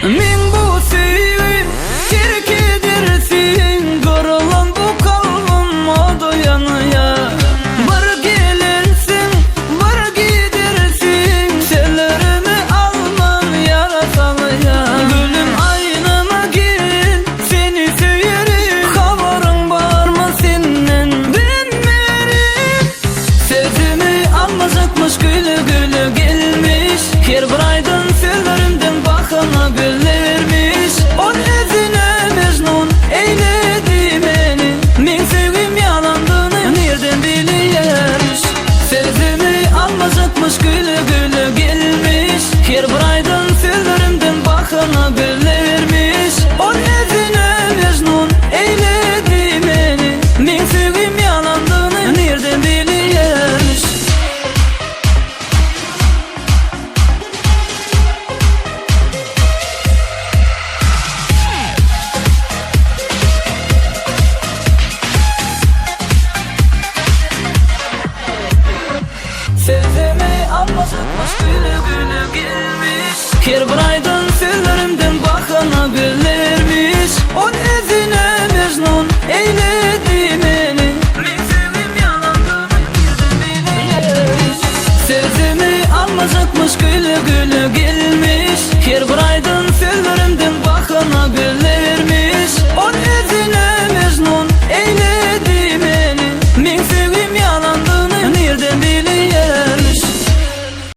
Min bu sevim terkidirsin, kırılan bu kalbim o doyanaya. Bir gelirsin, bir gidersin, sellerimi alman yarasalıya. Gülüm aynama gel, seni severim, haberin var mı senden dinlerim. Sözümü almayacakmış, gülü gülü gelmiş, her bir aydın sellerimden bakana güllermiş. O özüne mecnun eyledi beni, men sevgim yalandığını nereden bilirmiş. Sözümü almayacakmış, gülü gülü gelmiş, her bir aydın sellerimden bakana güllermiş. O özüne mecnun eyledi beni, men sevgim yalandığını nereden bilirmiş. Sözümü almayacakmış, gülü gülü gelmiş, her bir aydın sellerimden bakana güllermiş. O özüne mecnun eyledi beni, men sevgim yalandığını nereden bilirmiş. Sözümü almayacakmış, gülü gülü gelmiş, her